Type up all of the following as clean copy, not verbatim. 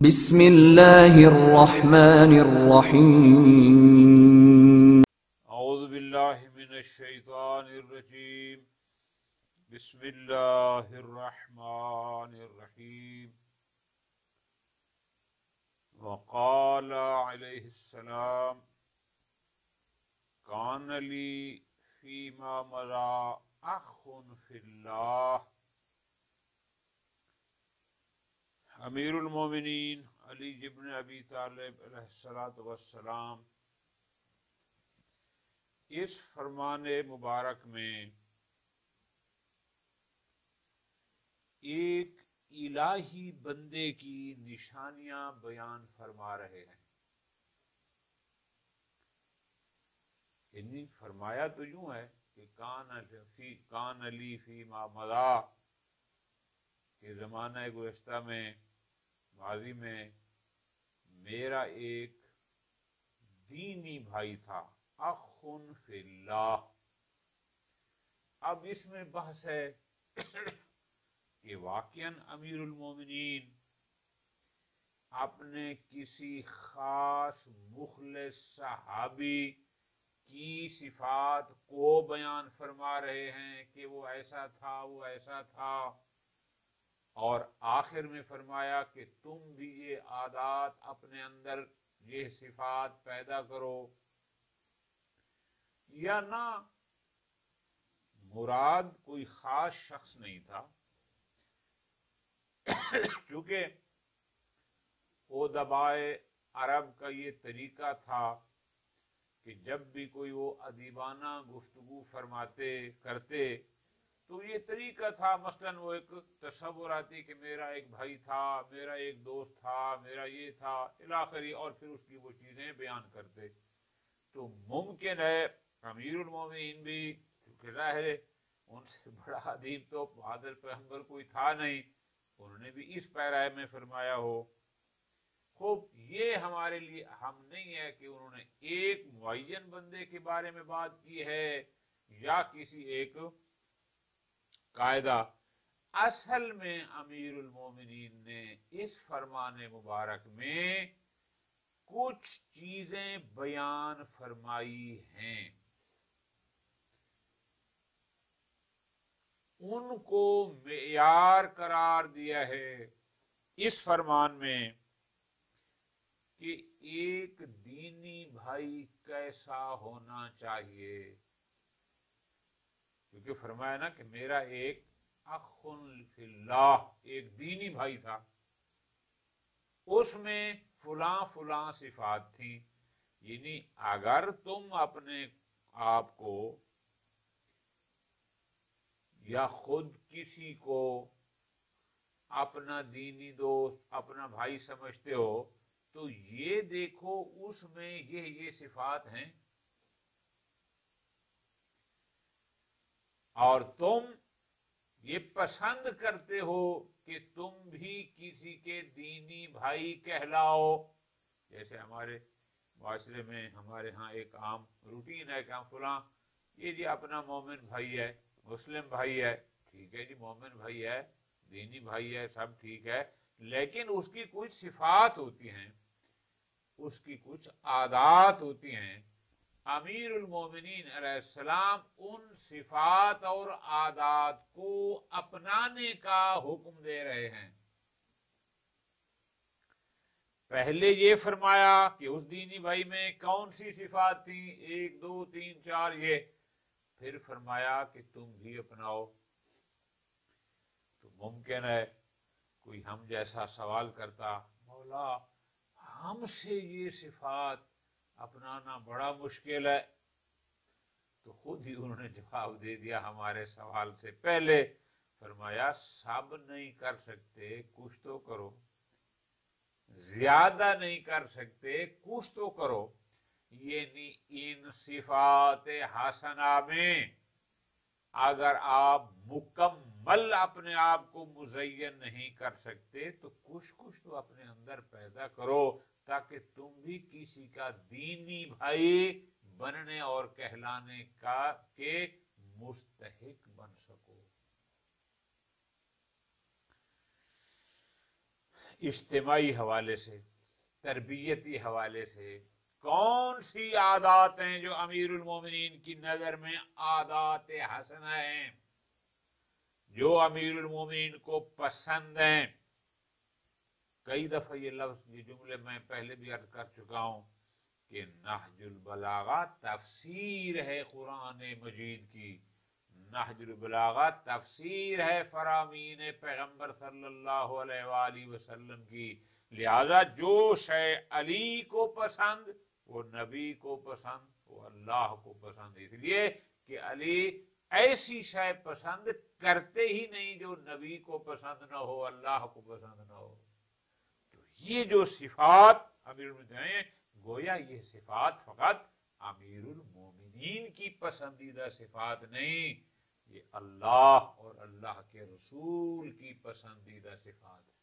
بسم اللہ الرحمن الرحیم اعوذ باللہ من الشیطان الرجیم بسم اللہ الرحمن الرحیم وقال علیہ السلام کان لی فیما مضی اخ فی اللہ۔ امیر المومنین علی ابن ابی طالب علیہ السلام اس فرمان مبارک میں ایک الہی بندے کی نشانیاں بیان فرما رہے ہیں۔ یعنی فرمایا تو یوں ہے کہ کان علی فیما مضی، کہ زمانہ گزشتہ میں، ماضی میں، میرا ایک دینی بھائی تھا، اخ فی اللہ۔ اب اس میں بحث ہے کہ واقعاً امیر المومنین اپنے کسی خاص مخلص صحابی کی صفات کو بیان فرما رہے ہیں کہ وہ ایسا تھا، وہ ایسا تھا، اور آخر میں فرمایا کہ تم بھی یہ عادات اپنے اندر، یہ صفات پیدا کرو، یا نہ مراد کوئی خاص شخص نہیں تھا، کیونکہ ادبائے عرب کا یہ طریقہ تھا کہ جب بھی کوئی وہ ادیبانہ گفتگو فرماتے کرتے تو یہ طریقہ تھا، مثلا وہ ایک تصور آتی کہ میرا ایک بھائی تھا، میرا ایک دوست تھا، میرا یہ تھا الاخری، اور پھر اس کی وہ چیزیں بیان کرتے۔ تو ممکن ہے امیر المومنین بھی، چونکہ ظاہر ہے ان سے بڑا ادیب تو بہادر پیغمبر کوئی تھا نہیں، انہوں نے بھی اس پیرائے میں فرمایا ہو۔ خوب، یہ ہمارے لیے اہم نہیں ہے کہ انہوں نے ایک معین بندے کے بارے میں بات کی ہے یا کسی ایک قاعدہ۔ اصل میں امیر المومنین نے اس فرمان مبارک میں کچھ چیزیں بیان فرمائی ہیں، ان کو معیار قرار دیا ہے اس فرمان میں کہ ایک دینی بھائی کیسا ہونا چاہیے۔ کیونکہ فرمایا نا کہ میرا ایک اخ فی اللہ، ایک دینی بھائی تھا، اس میں فلاں فلاں صفات تھیں۔ یعنی اگر تم اپنے آپ کو یا خود کسی کو اپنا دینی دوست، اپنا بھائی سمجھتے ہو تو یہ دیکھو اس میں یہ صفات ہیں، اور تم یہ پسند کرتے ہو کہ تم بھی کسی کے دینی بھائی کہلاؤ۔ جیسے ہمارے معاشرے میں، ہمارے ہاں ایک عام روٹین ہے کہ ہم فلاں یہ جی اپنا مومن بھائی ہے، مسلم بھائی ہے، ٹھیک ہے جی، مومن بھائی ہے، دینی بھائی ہے، سب ٹھیک ہے، لیکن اس کی کچھ صفات ہوتی ہیں، اس کی کچھ عادات ہوتی ہیں۔ امیر المومنین علیہ السلام ان صفات اور عادات کو اپنانے کا حکم دے رہے ہیں۔ پہلے یہ فرمایا کہ اس دینی بھائی میں کون سی صفات تھیں، 1 2 3 4 یہ، پھر فرمایا کہ تم بھی اپناؤ۔ تو ممکن ہے کوئی ہم جیسا سوال کرتا، مولا ہم سے یہ صفات اپنانا بڑا مشکل ہے، تو خود ہی انہوں نے جواب دے دیا ہمارے سوال سے پہلے، فرمایا سب نہیں کر سکتے، کچھ تو کرو، زیادہ نہیں کر سکتے، کچھ تو کرو۔ یعنی ان صفات حسنہ میں اگر آپ مکمل اپنے آپ کو مزین نہیں کر سکتے تو کچھ تو اپنے اندر پیدا کرو، تاکہ تم بھی کسی کا دینی بھائی بننے اور کہلانے کا کے مستحق بن سکو۔ اجتماعی حوالے سے، تربیتی حوالے سے کون سی عادات ہیں جو امیر المومنین کی نظر میں عادات حسنہ ہیں، جو امیر المومنین کو پسند ہیں؟ کئی دفعہ یہ لفظ، یہ جملے میں پہلے بھی عرض کر چکا ہوں کہ نہج البلاغہ تفسیر ہے قرآن مجید کی، نہج البلاغہ تفسیر ہے فرامین پیغمبر صلی اللہ علیہ وآلہ وسلم کی، لہذا جو شے علی کو پسند وہ نبی کو پسند، وہ اللہ کو پسند، اس لیے کہ علی ایسی شے پسند کرتے ہی نہیں جو نبی کو پسند نہ ہو، اللہ کو پسند نہ ہو۔ تو یہ جو صفات امیر المومنین، گویا یہ صفات فقط امیر المومنین کی پسندیدہ صفات نہیں، یہ اللہ اور اللہ کے رسول کی پسندیدہ صفات ہے۔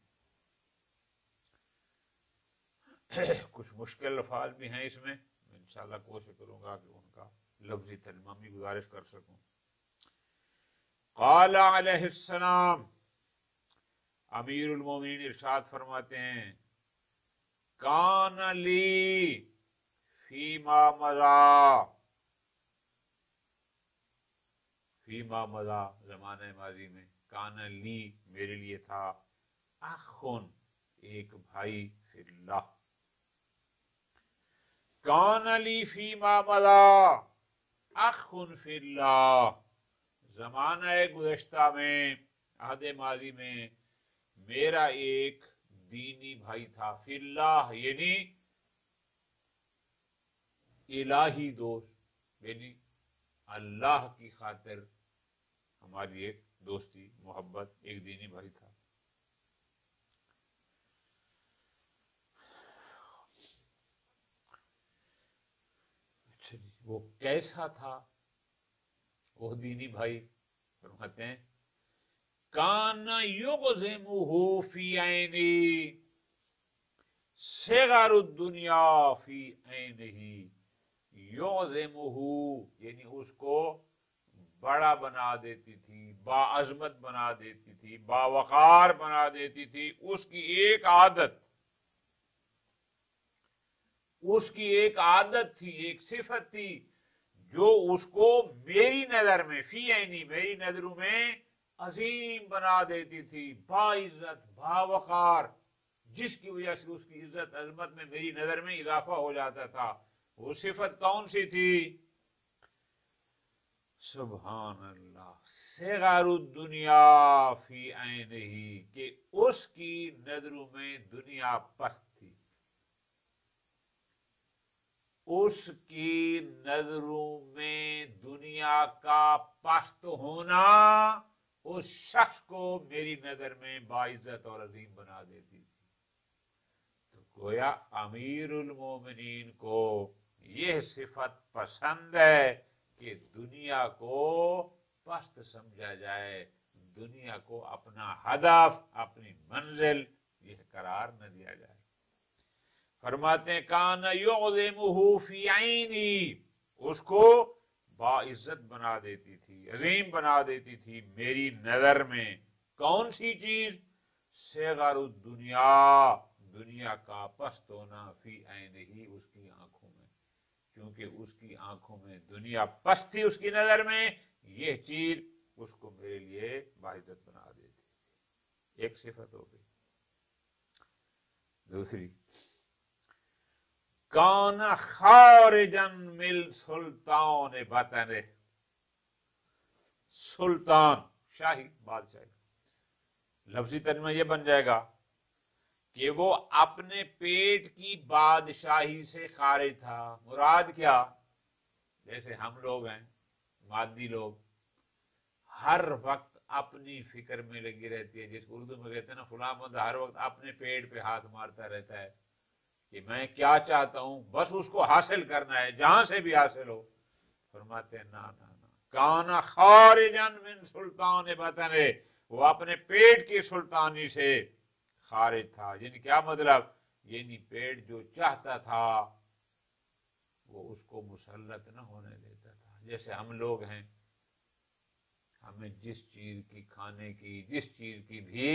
کچھ مشکل الفاظ بھی ہیں اس میں انشاءاللہ کوشش کروں گا کہ ان کا لفظی ترجمہ بھی گزارش کر سکوں۔ قال علیہ السلام، امیر المومنین ارشاد فرماتے ہیں، کان لی فیما مضی، فیما مضی زمانہ ماضی میں، کان لی میرے لیے تھا، اخن ایک بھائی فی اللہ، کان لی فیما مضی اخن فی اللہ، زمانہ گزشتہ میں، عہد ماضی میں میرا ایک دینی بھائی تھا، فی اللہ یعنی الہی دوست، یعنی اللہ کی خاطر ہماری ایک دوستی محبت، ایک دینی بھائی تھا۔ اچھا جی، وہ کیسا تھا وہ دینی بھائی؟ فرماتے ہیں، کان یغزمہ فی عینی صغر الدنیا فی عینہ، یغزمہ یعنی اس کو بڑا بنا دیتی تھی، باعظمت بنا دیتی تھی، باوقار بنا دیتی تھی اس کی ایک عادت، اس کی ایک عادت تھی، ایک صفت تھی جو اس کو میری نظر میں، فی عینی میری نظروں میں عظیم بنا دیتی تھی، باعزت باوقار، جس کی وجہ سے اس کی عزت عظمت میں میری نظر میں اضافہ ہو جاتا تھا۔ وہ صفت کون سی تھی؟ سبحان اللہ، صغار الدنیا فی عینہ، کہ اس کی نظروں میں دنیا پست تھی، اس کی نظروں میں دنیا کا پست ہونا اس شخص کو میری نظر میں باعزت اور عظیم بنا دیتی تھی۔ تو گویا امیر المومنین کو یہ صفت پسند ہے کہ دنیا کو پست سمجھا جائے، دنیا کو اپنا ہدف، اپنی منزل یہ قرار نہ دیا جائے۔ فرماتے ہیں، کان یعظمہ فی عینی، اس کو باعزت بنا دیتی تھی، عظیم بنا دیتی تھی میری نظر میں۔ کون سی چیز؟ صغر الدنیا، دنیا کا پست ہونا، فی عینہ اس کی آنکھوں میں، کیونکہ اس کی آنکھوں میں دنیا پست تھی اس کی نظر میں، یہ چیز اس کو میرے لیے باعزت بنا دیتی تھی۔ ایک صفت ہو گئی۔ دوسری، کان خارجا من سلطان بطن، سلطان شاہی، بادشاہی، لفظی ترجمہ یہ بن جائے گا کہ وہ اپنے پیٹ کی بادشاہی سے خارج تھا۔ مراد کیا؟ جیسے ہم لوگ ہیں مادی لوگ، ہر وقت اپنی فکر میں لگی رہتی ہے، جس کو اردو میں کہتے ہیں نا فلاں بندہ ہر وقت اپنے پیٹ پہ ہاتھ مارتا رہتا ہے کہ میں کیا چاہتا ہوں، بس اس کو حاصل کرنا ہے جہاں سے بھی حاصل ہو۔ فرماتے ہیں نا نا نا، کان خارجا من سلطان بطن، وہ اپنے پیٹ کی سلطانی سے خارج تھا۔ یعنی کیا مطلب؟ یعنی پیٹ جو چاہتا تھا وہ اس کو مسلط نہ ہونے دیتا تھا۔ جیسے ہم لوگ ہیں، ہمیں جس چیز کی کھانے کی، جس چیز کی بھی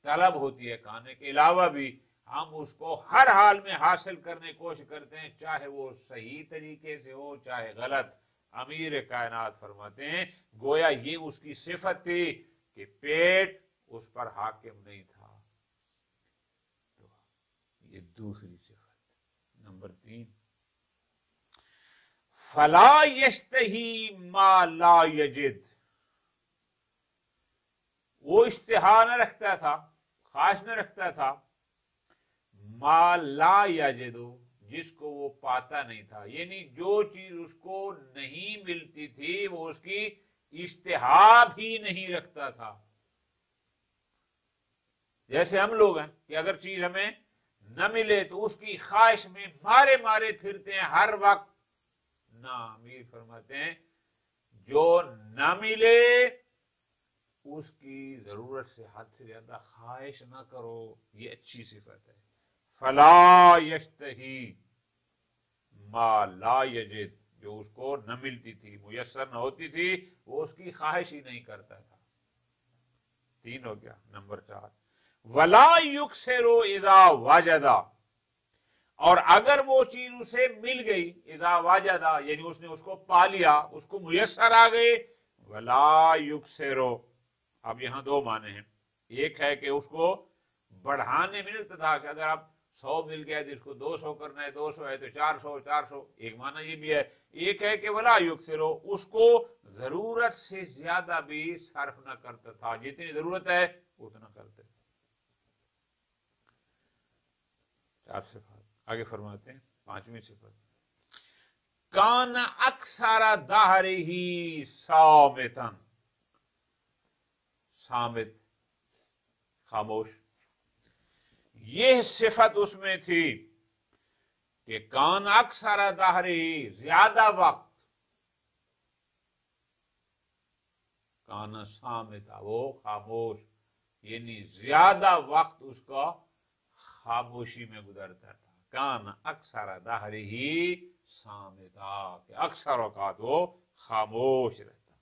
طلب ہوتی ہے کھانے کے علاوہ بھی ہم اس کو ہر حال میں حاصل کرنے کی کوشش کرتے ہیں، چاہے وہ صحیح طریقے سے ہو چاہے غلط۔ امیر کائنات فرماتے ہیں گویا یہ اس کی صفت تھی کہ پیٹ اس پر حاکم نہیں تھا۔ تو یہ دوسری صفت۔ نمبر 3، فلا یشتہی ما لا یجد، وہ اشتہا نہ رکھتا تھا، خواہش نہ رکھتا تھا، ما لا یجد، جس کو وہ پاتا نہیں تھا، یعنی جو چیز اس کو نہیں ملتی تھی وہ اس کی اشتہا بھی نہیں رکھتا تھا۔ جیسے ہم لوگ ہیں کہ اگر چیز ہمیں نہ ملے تو اس کی خواہش میں مارے مارے پھرتے ہیں ہر وقت۔ نہ، امیر فرماتے ہیں جو نہ ملے اس کی ضرورت سے حد سے زیادہ خواہش نہ کرو، یہ اچھی صفت ہے۔ فلا یشتہی ما لا یجد، جو اس کو نہ ملتی تھی، میسر نہ ہوتی تھی، وہ اس کی خواہش ہی نہیں کرتا تھا۔ 3 ہو گیا۔ نمبر 4، ولا یکثر اذا وجد، اور اگر وہ چیز اسے مل گئی، اذا وجد یعنی اس نے اس کو پا لیا، اس کو میسر آ گئے، ولا یکثر، اب یہاں 2 معنی ہیں۔ ایک ہے کہ اس کو بڑھانے میں نہیں تھا کہ اگر آپ 100 مل گیا تو اس کو 200 کرنا ہے، 200 ہے تو 400، ایک معنی یہ بھی ہے۔ ایک ہے کہ ولا یکثر، اس کو ضرورت سے زیادہ بھی صرف نہ کرتا تھا، جتنی ضرورت ہے اتنا کرتے۔ 4 صفات آگے فرماتے ہیں۔ 5ویں صفت، کان اکثر دہرہ صامتا، صامت، خاموش۔ یہ صفت اس میں تھی کہ کان اکثر دہرہ، زیادہ وقت، کان صامتا، وہ خاموش، یعنی زیادہ وقت اس کا خاموشی میں گزرتا تھا۔ کان اکثر دہرہ صامتا، کہ اکثر اوقات وہ خاموش رہتا۔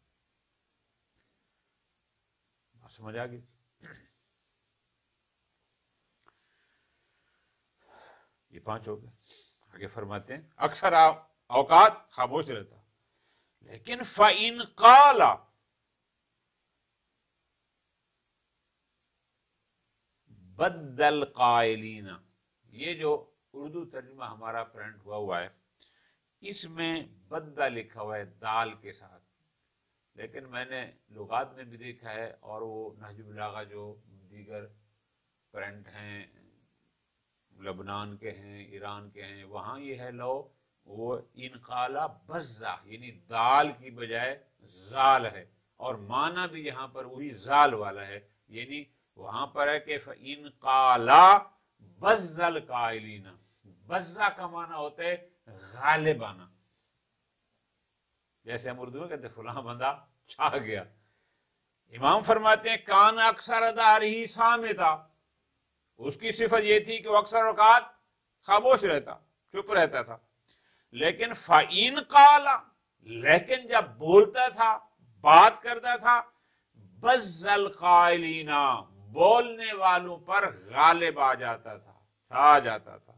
بات سمجھ آ گئی؟ یہ 5 ہو گئے۔ آگے فرماتے ہیں اکثر اوقات خاموش رہتا، لیکن فَإِنْ قَالَ، بدل قائلین، یہ جو اردو ترجمہ ہمارا پرنٹ ہوا ہے اس میں بدل لکھا ہوا ہے دال کے ساتھ، لیکن میں نے لغات میں بھی دیکھا ہے اور وہ نہج البلاغہ جو دیگر پرنٹ ہیں، لبنان کے ہیں، ایران کے ہیں، وہاں یہ ہے لو وہ انقالا بزا، یعنی دال کی بجائے زال ہے، اور معنی بھی یہاں پر وہی زال والا ہے، یعنی وہاں پر ہے کہ فَإِنْ قَالَ بَزَّ الْقَائِلِينَ، بزا کا معنی ہوتا ہے غالبانہ، جیسے ہم اردو میں کہتے ہیں فلاں بندہ چھا گیا۔ امام فرماتے ہیں کان اکثر دہرہ صامتا، اس کی صفت یہ تھی کہ وہ اکثر اوقات خاموش رہتا، چپ رہتا تھا، لیکن فَإِنْ قَالَ، لیکن جب بولتا تھا، بات کرتا تھا، بَزَّ الْقَائِلِينَ، بولنے والوں پر غالب آ جاتا تھا، چھا جاتا تھا۔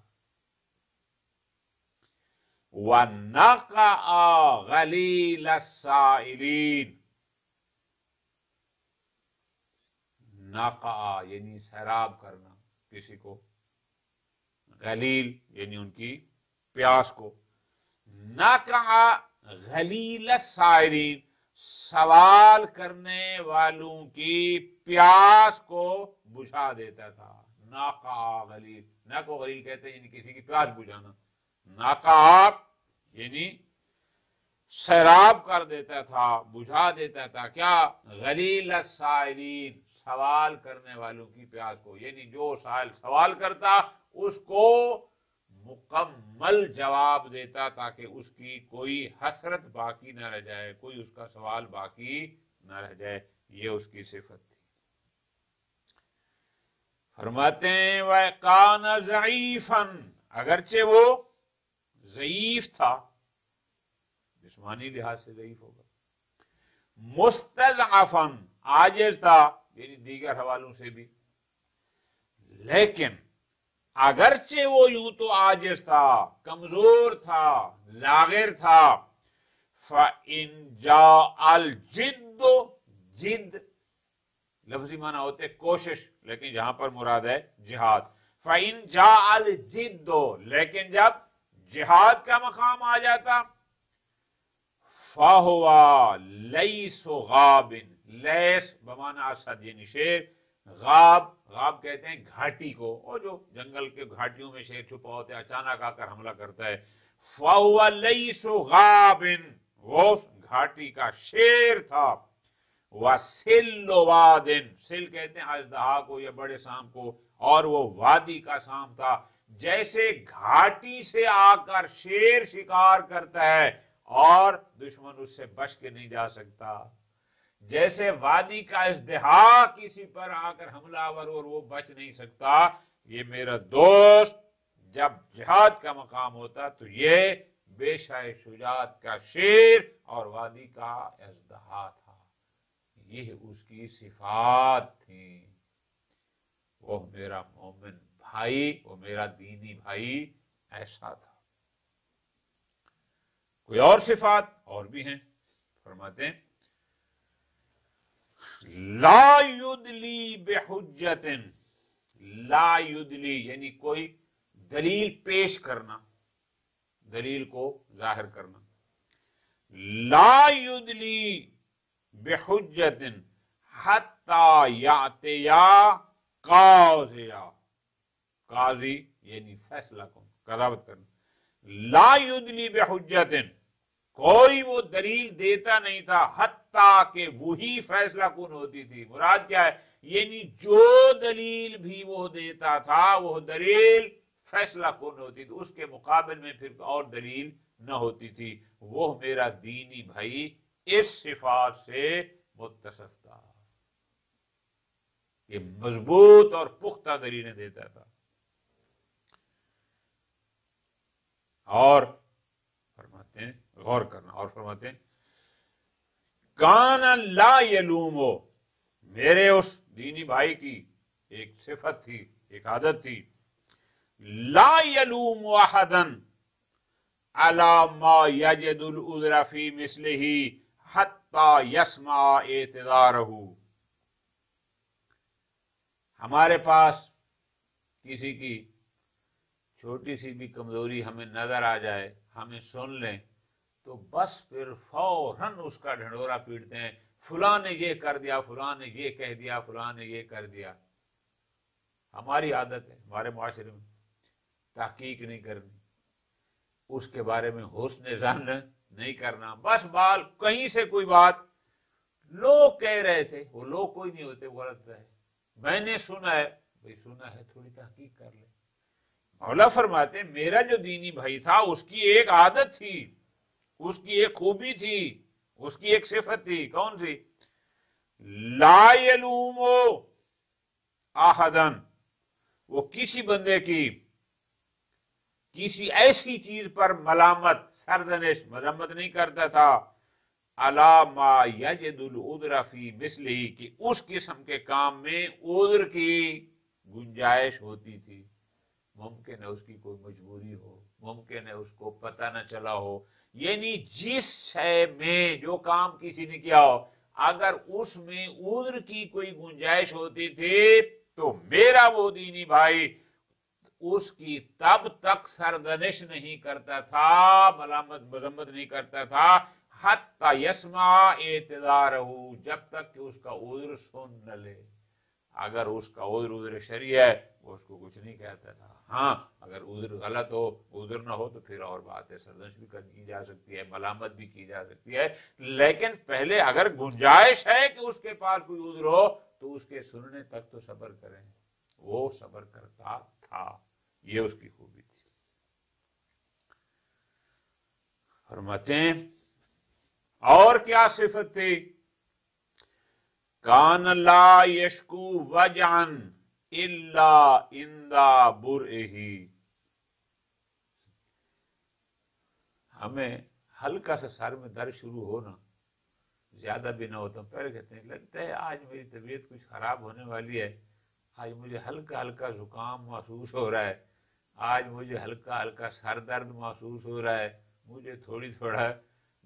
وَنَقَعَ غَلِيلَ السَّائِلِينَ، نقع یعنی سیراب کرنا کسی کو، غلیل یعنی ان کی پیاس کو، نقع غلیل السائلین، سوال کرنے والوں کی پیاس کو بجھا دیتا تھا۔ ناقہ غلیل، نا کو غلیل کہتے ہیں یعنی کسی کی پیاس بجھانا، ناقہ یعنی سیراب کر دیتا تھا، بجھا دیتا تھا، کیا؟ غلیل السائلین، سوال کرنے والوں کی پیاس کو، یعنی جو سائل سوال کرتا اس کو مکمل جواب دیتا تاکہ اس کی کوئی حسرت باقی نہ رہ جائے، کوئی اس کا سوال باقی نہ رہ جائے، یہ اس کی صفت تھی۔ فرماتے ہیں وَكَانَ ضَعِيفًا، اگرچہ وہ ضعیف تھا، جسمانی لحاظ سے ضعیف ہوگا، مستضعفاً، عاجز تھا، یعنی دیگر حوالوں سے بھی لیکن اگرچہ وہ یوں تو عاجز تھا، کمزور تھا، لاغر تھا، فَإِن جَاءَ الْجِدُّ، جد لفظی معنی ہوتے کوشش، لیکن جہاں پر مراد ہے جہاد. فَإِن جَاءَ الْجِدُّ، لیکن جب جہاد کا مقام آ جاتا، فَهُوَ لَيْسُ غَابٍ، لیس بمعنی اسد یعنی شیر، غاب کہتے ہیں گھاٹی کو، اور جو جنگل کے گھاٹیوں میں شیر چھپا ہوتا ہے اچانک آ کر حملہ کرتا ہے. فَهُوَ لَيْسُ غَابٍ، وہ گھاٹی کا شیر تھا. وَسِلُّ وَادٍ، سل کہتے ہیں اژدہا کو یا بڑے سام کو، اور وہ وادی کا سام تھا. جیسے گھاٹی سے آ کر شیر شکار کرتا ہے اور دشمن اس سے بچ کے نہیں جا سکتا، جیسے وادی کا ازدہا کسی پر آ کر حملہ آور اور وہ بچ نہیں سکتا، یہ میرا دوست جب جہاد کا مقام ہوتا تو یہ بے شائے شجاعت کا شیر اور وادی کا ازدہا تھا. یہ اس کی صفات تھیں. وہ میرا مومن بھائی، وہ میرا دینی بھائی ایسا تھا. کوئی اور صفات اور بھی ہیں، فرماتے ہیں لا یدلی بحجت، لا یدلی یعنی کوئی دلیل پیش کرنا، دلیل کو ظاہر کرنا. لا یدلی بحجت حتی یاتیا قاضیا، قاضی یعنی فیصلہ کن، قضاوت کرنا. لا یدلی بحجت، کوئی وہ دلیل دیتا نہیں تھا حتیٰ کہ وہی فیصلہ کن ہوتی تھی. مراد کیا ہے؟ یعنی جو دلیل بھی وہ دیتا تھا وہ دلیل فیصلہ کن ہوتی تھی، اس کے مقابل میں پھر اور دلیل نہ ہوتی تھی. وہ میرا دینی بھائی اس صفات سے متصف تھا، یہ مضبوط اور پختہ دلیلیں دیتا تھا. اور فرماتے ہیں غور کرنا، اور فرماتے ہیں کان لا یلومو، میرے اس دینی بھائی کی ایک صفت تھی، ایک عادت تھی، لا یلوم احدا علی ما یجد العذر فی مثلہ حتی یسمع اعتذارہ. ہمارے پاس کسی کی چھوٹی سی بھی کمزوری ہمیں نظر آ جائے، ہمیں سن لیں تو بس پھر فوراً اس کا ڈھنڈورا پیٹتے ہیں، فلاں نے یہ کر دیا، فلاں نے یہ کہہ دیا، فلاں نے یہ کر دیا. ہماری عادت ہے ہمارے معاشرے میں تحقیق نہیں کرنی، اس کے بارے میں حسن ظن نہیں کرنا. بس بال کہیں سے کوئی بات لوگ کہہ رہے تھے، وہ لوگ کوئی نہیں ہوتے، غلط ہے، میں نے سنا ہے، بھئی سنا ہے تھوڑی تحقیق کر لیں. مولا فرماتے ہیں میرا جو دینی بھائی تھا اس کی ایک عادت تھی، اس کی ایک خوبی تھی، اس کی ایک صفت تھی. کون سی؟ لا یلومو احدن، وہ کسی بندے کی کسی ایسی چیز پر ملامت، سرزنش، مذمت نہیں کرتا تھا، علی ما یجد العذر فی مثلہ، کہ اس قسم کے کام میں عذر کی گنجائش ہوتی تھی. ممکن ہے اس کی کوئی مجبوری ہو، ممکن ہے اس کو پتہ نہ چلا ہو، یعنی جس شے میں جو کام کسی نے کیا ہو اگر اس میں عذر کی کوئی گنجائش ہوتی تھی تو میرا وہ دینی بھائی اس کی تب تک سرزنش نہیں کرتا تھا، ملامت مذمت نہیں کرتا تھا، حتی یسمع اعتذارہ، جب تک کہ اس کا عذر سن نہ لے. اگر اس کا عذر شرعی ہے وہ اس کو کچھ نہیں کہتا تھا. ہاں اگر عذر غلط ہو، عذر نہ ہو تو پھر اور بات ہے، سرزنش بھی کی جا سکتی ہے، ملامت بھی کی جا سکتی ہے. لیکن پہلے اگر گنجائش ہے کہ اس کے پاس کوئی عذر ہو تو اس کے سننے تک تو صبر کریں. وہ صبر کرتا تھا، یہ اس کی خوبی تھی. فرماتے ہیں اور کیا صفت تھی؟ کان لا یشکو وجعا الا عند برئہ. ہمیں ہلکا سا سر میں درد شروع ہونا، زیادہ بھی نہ ہوتا، پہلے کہتے ہیں لگتا ہے آج میری طبیعت کچھ خراب ہونے والی ہے، آج مجھے ہلکا ہلکا زکام محسوس ہو رہا ہے، آج مجھے ہلکا ہلکا سر درد محسوس ہو رہا ہے، مجھے تھوڑا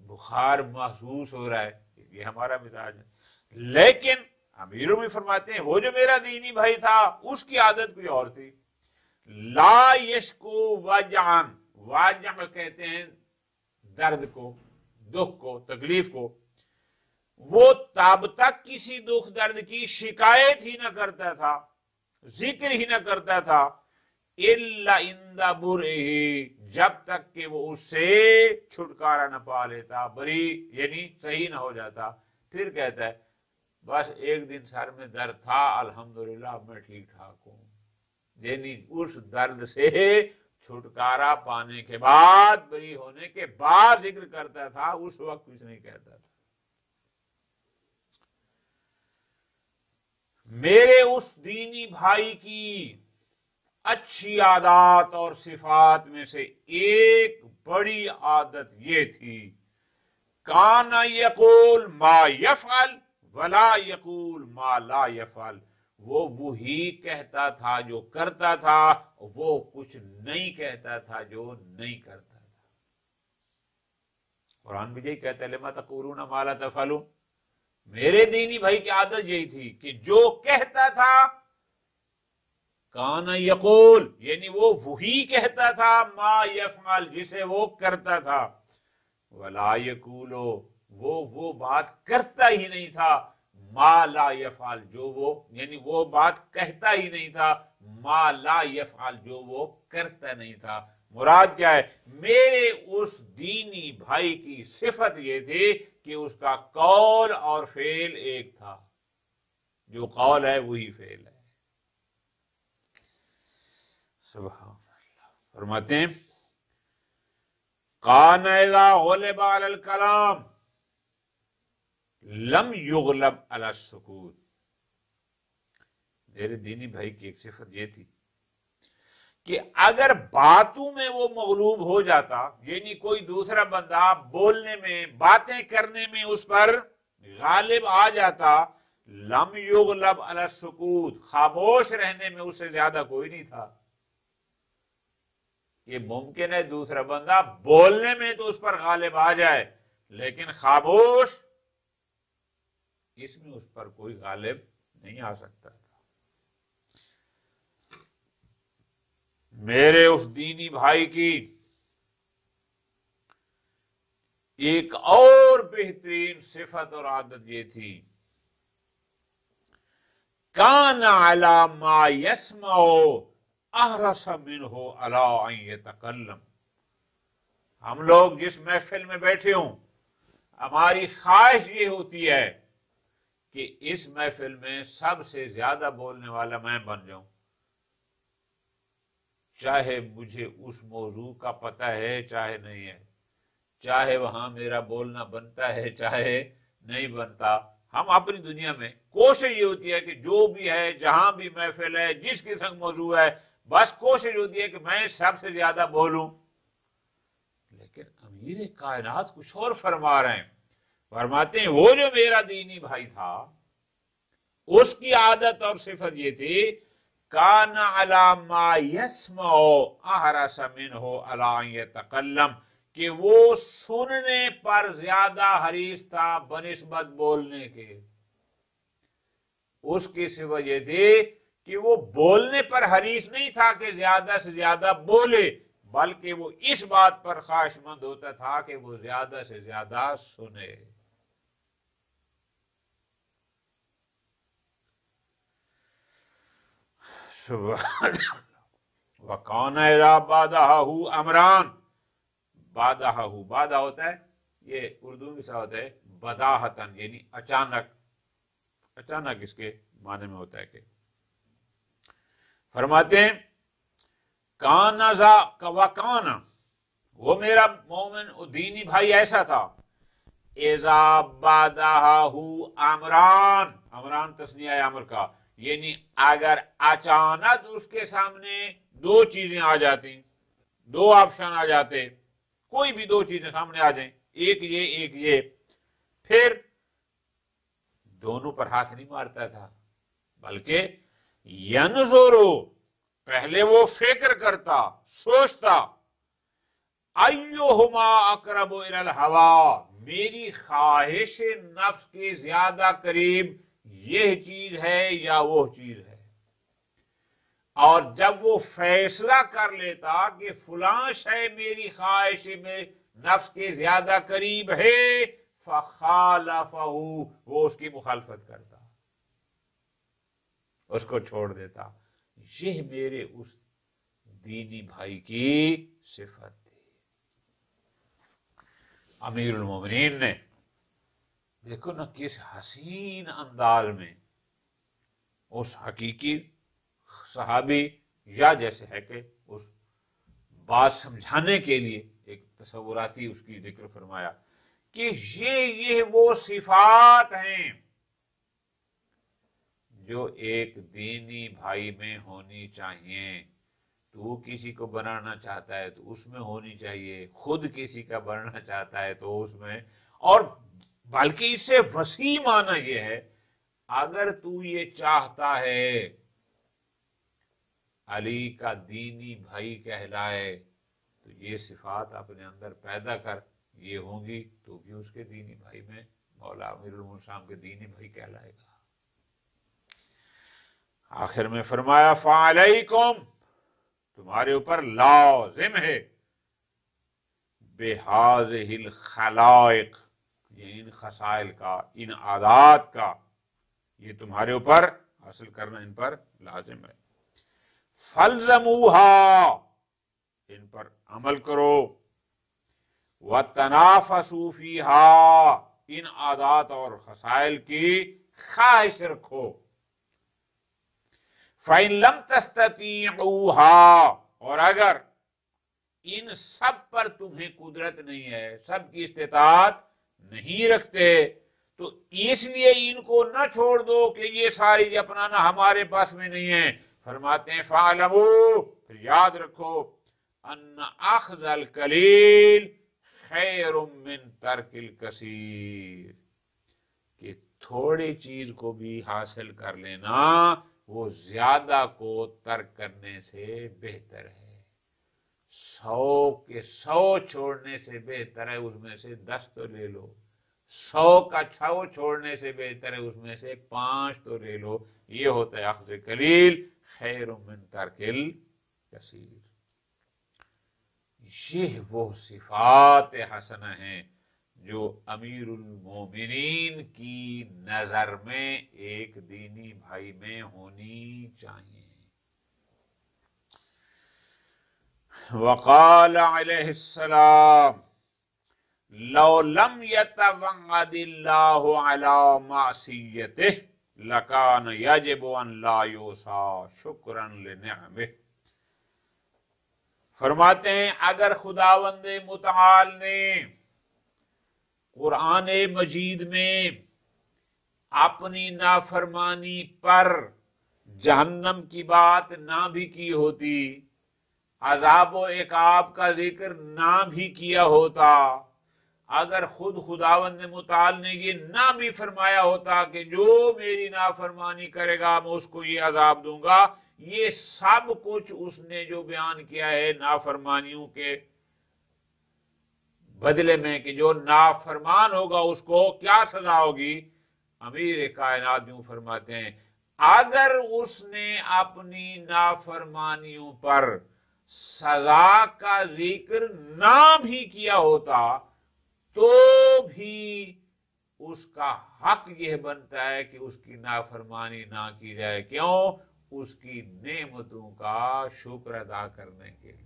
بخار محسوس ہو رہا ہے، یہ ہمارا مزاج ہے۔ لیکن امیروں میں فرماتے ہیں وہ جو میرا دینی بھائی تھا اس کی عادت کوئی اور تھی۔ لا یشکو وجعن، واجع کہتے ہیں درد کو، دکھ کو، تکلیف کو، وہ تب تک کسی دکھ درد کی شکایت ہی نہ کرتا تھا، ذکر ہی نہ کرتا تھا، الا عند برئہ، جب تک کہ وہ اس سے چھٹکارا نہ پا لیتا، بری یعنی صحیح نہ ہو جاتا۔ پھر کہتا ہے بس ایک دن سر میں درد تھا، الحمدللہ اب میں ٹھیک ٹھاک ہوں، یعنی اس درد سے چھٹکارا پانے کے بعد، بری ہونے کے بعد ذکر کرتا تھا، اس وقت کچھ نہیں کہتا تھا۔ میرے اس دینی بھائی کی اچھی عادات اور صفات میں سے ایک بڑی عادت یہ تھی، کان یقول ما یفعل ولا یقول ما لا یفعل، وہ وہی کہتا تھا جو کرتا تھا، وہ کچھ نہیں کہتا تھا جو نہیں کرتا تھا۔ قرآن بھی یہی کہتا ہے لما تقولون ما لا تفعلون۔ میرے دینی بھائی کی عادت یہی تھی کہ جو کہتا تھا کان یقول، یعنی وہ وہی کہتا تھا، ما یفعل جسے وہ کرتا تھا، ولا یقولو وہ بات کرتا ہی نہیں تھا، ما لا یفعل جو وہ یعنی وہ بات کہتا ہی نہیں تھا، ما لا یفعل جو وہ کرتا نہیں تھا۔ مراد کیا ہے؟ میرے اس دینی بھائی کی صفت یہ تھی کہ اس کا قول اور فعل ایک تھا، جو قول ہے وہی فعل ہے۔ سبحان اللہ۔ فرماتے ہیں کان اذا غلب علی الکلام لم یغلب علی السکوت۔ میرے دینی بھائی کی ایک صفت یہ تھی کہ اگر باتوں میں وہ مغلوب ہو جاتا، یعنی کوئی دوسرا بندہ بولنے میں، باتیں کرنے میں اس پر غالب آ جاتا، لم یغلب علی السکوت، خاموش رہنے میں اس سے زیادہ کوئی نہیں تھا۔ یہ ممکن ہے دوسرا بندہ بولنے میں تو اس پر غالب آ جائے، لیکن خاموش اس میں اس پر کوئی غالب نہیں آ سکتا تھا۔ میرے اس دینی بھائی کی ایک اور بہترین صفت اور عادت یہ تھی، کان علی ما یسمع احرص منہ علی ان یتکلم۔ ہم لوگ جس محفل میں بیٹھے ہوں، ہماری خواہش یہ ہوتی ہے کہ اس محفل میں سب سے زیادہ بولنے والا میں بن جاؤں، چاہے مجھے اس موضوع کا پتہ ہے چاہے نہیں ہے، چاہے وہاں میرا بولنا بنتا ہے چاہے نہیں بنتا۔ ہم اپنی دنیا میں کوشش یہ ہوتی ہے کہ جو بھی ہے، جہاں بھی محفل ہے، جس قسم موضوع ہے، بس کوشش ہوتی ہے کہ میں سب سے زیادہ بولوں۔ لیکن امیر کائنات کچھ اور فرما رہے ہیں، فرماتے ہیں وہ جو میرا دینی بھائی تھا اس کی عادت اور صفت یہ تھی، کان علی ما یسمع احرص منہ علی ان یتکلم، کہ وہ سننے پر زیادہ حریص تھا بنسبت بولنے کے۔ اس کی صفت یہ تھی کہ وہ بولنے پر حریص نہیں تھا کہ زیادہ سے زیادہ بولے، بلکہ وہ اس بات پر خواہش مند ہوتا تھا کہ وہ زیادہ سے زیادہ سنے۔ وَكَانَ إِذَا بَادَهُ أَمْرًا، بادہ ہوتا ہے، یہ اردو میں سا ہوتا ہے بداہتن، یعنی اچانک، اچانک اس کے معنی میں ہوتا ہے کہ فرماتے ہیں وَكَانَ، وہ میرا مومن دینی بھائی ایسا تھا، اِذَا بَادَهُ أَمْرًا، امران تثنیہ امر کا، یعنی اگر اچانک اس کے سامنے دو چیزیں آ جاتی، دو آپشن آ جاتے، کوئی بھی دو چیزیں سامنے آ جائیں، ایک یہ، پھر دونوں پر ہاتھ نہیں مارتا تھا، بلکہ ینظرو، پہلے وہ فکر کرتا، سوچتا، ایہما اقرب الی الہوا، میری خواہش نفس کے زیادہ قریب یہ چیز ہے یا وہ چیز ہے، اور جب وہ فیصلہ کر لیتا کہ فلاں شے میری خواہش میں نفس کے زیادہ قریب ہے، فخالفہ، وہ اس کی مخالفت کرتا، اس کو چھوڑ دیتا۔ یہ میرے اس دینی بھائی کی صفت تھی۔ امیر المومنین نے دیکھو نا کس حسین انداز میں اس حقیقی صحابی، یا جیسے ہے کہ اس بات سمجھانے کے لیے ایک تصوراتی اس کی ذکر فرمایا کہ یہ وہ صفات ہیں جو ایک دینی بھائی میں ہونی چاہیے۔ تو کسی کو بنانا چاہتا ہے تو اس میں ہونی چاہیے، خود کسی کا بننا چاہتا ہے تو اس میں، اور بلکہ اس سے وسیع معنی یہ ہے، اگر تو یہ چاہتا ہے علی کا دینی بھائی کہلائے تو یہ صفات اپنے اندر پیدا کر، یہ ہوں گی تو بھی اس کے دینی بھائی میں مولا امیر المومنین کے دینی بھائی کہلائے گا۔ آخر میں فرمایا فعلیکم، تمہارے اوپر لازم ہے، بہذہ الخلائق، یہ ان خصائل کا، ان عادات کا، یہ تمہارے اوپر حاصل کرنا ان پر لازم ہے۔ فالزموہا، ان پر عمل کرو، وتنافسوا فیہا، ان عادات اور خصائل کی خواہش رکھو۔ فَإِن لَمْ تَسْتَطِيعُوهَا، اور اگر ان سب پر تمہیں قدرت نہیں ہے، سب کی استطاعت نہیں رکھتے، تو اس لیے ان کو نہ چھوڑ دو کہ یہ ساری اپنانا ہمارے پاس میں نہیں ہے۔ فرماتے ہیں فَعْلَمُوا، پھر یاد رکھو، ان اخذ القلیل خیر من ترک الکثیر، کہ تھوڑی چیز کو بھی حاصل کر لینا وہ زیادہ کو ترک کرنے سے بہتر ہے۔ 100 کے 100 چھوڑنے سے بہتر ہے اس میں سے 10 تو لے لو، 100 کا 6 چھوڑنے سے بہتر ہے اس میں سے 5 تو لے لو۔ یہ ہوتا ہے اخذ قلیل خیر من ترک الکثیر۔ یہ وہ صفات حسنہ ہیں جو امیر المومنین کی نظر میں ایک دینی بھائی میں ہونی چاہیے۔ وقال علیہ السلام لو لم يتوعد اللہ علی معصیتہ لکان یجب ان لا یوصى شکرا لنعمہ۔ فرماتے ہیں اگر خداوند متعال نے قرآن مجید میں اپنی نافرمانی پر جہنم کی بات نہ بھی کی ہوتی، عذاب و عقاب کا ذکر نہ بھی کیا ہوتا، اگر خود خداوند متعال نے یہ نہ بھی فرمایا ہوتا کہ جو میری نافرمانی کرے گا میں اس کو یہ عذاب دوں گا، یہ سب کچھ اس نے جو بیان کیا ہے نافرمانیوں کے بدلے میں کہ جو نافرمان ہوگا اس کو کیا سزا ہوگی، امیر کائنات یوں فرماتے ہیں اگر اس نے اپنی نافرمانیوں پر سزا کا ذکر نہ بھی کیا ہوتا تو بھی اس کا حق یہ بنتا ہے کہ اس کی نافرمانی نہ کی جائے۔ کیوں؟ اس کی نعمتوں کا شکر ادا کرنے کے لیے۔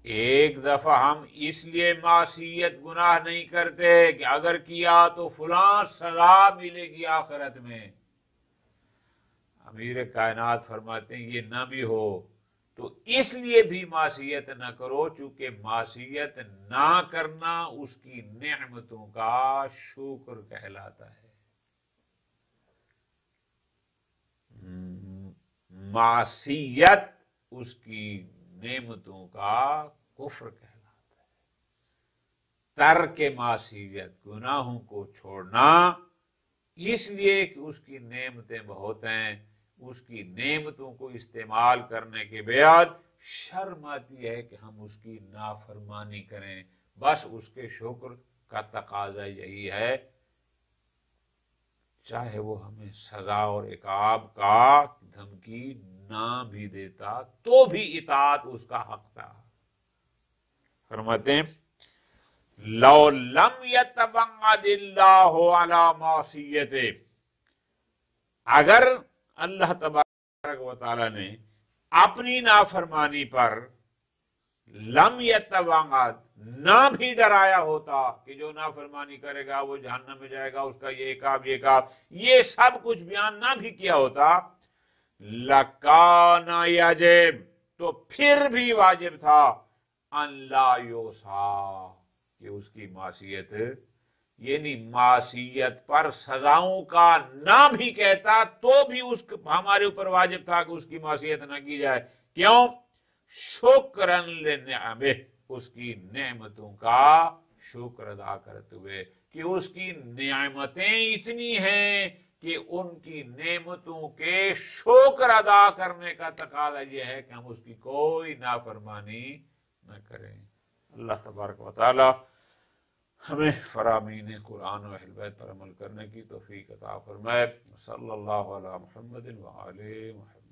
ایک دفعہ ہم اس لیے معصیت گناہ نہیں کرتے کہ اگر کیا تو فلاں سزا ملے گی آخرت میں۔ امیر کائنات فرماتے ہیں یہ نہ بھی ہو تو اس لیے بھی معصیت نہ کرو چونکہ معصیت نہ کرنا اس کی نعمتوں کا شکر کہلاتا ہے۔ معصیت اس کی نعمتوں کا کفر کہلاتا ہے۔ ترک معصیت، گناہوں کو چھوڑنا، اس لیے کہ اس کی نعمتیں بہت ہیں، اس کی نعمتوں کو استعمال کرنے کے بعد شرم آتی ہے کہ ہم اس کی نافرمانی کریں. بس اس کے شکر کا تقاضا یہی ہے، چاہے وہ ہمیں سزا اور عقاب کا دھمکی نہ بھی دیتا تو بھی اطاعت اس کا حق تھا. فرماتے ہیں لو لم یتبعد اللہ علی معصیتہ، اگر اللہ تبارک و تعالی نے اپنی نافرمانی پر لم یتبعد نہ بھی ڈرایا ہوتا کہ جو نافرمانی کرے گا وہ جہنم میں جائے گا، اس کا یہ عقاب یہ عقاب، یہ سب کچھ بیان نہ بھی کیا ہوتا، لکان یجب، تو پھر بھی واجب تھا، ان لا یوصا، کہ اس کی معصیت، یعنی معصیت پر سزاؤں کا نہ بھی کہتا تو بھی ہمارے اوپر واجب تھا کہ اس کی معصیت نہ کی جائے. کیوں؟ شکرن لنعمہ، اس کی نعمتوں کا شکر ادا کرتے ہوئے کہ اس کی نعمتیں اتنی ہیں کہ ان کی نعمتوں کے شکر ادا کرنے کا تقاضا یہ ہے کہ ہم اس کی کوئی نافرمانی نہ کریں. اللہ تبارک و تعالی ہمیں فرامین قرآن و اہل بیت پر عمل کرنے کی توفیق عطا فرمائے. صلی اللہ علی محمد و آلہ محمد.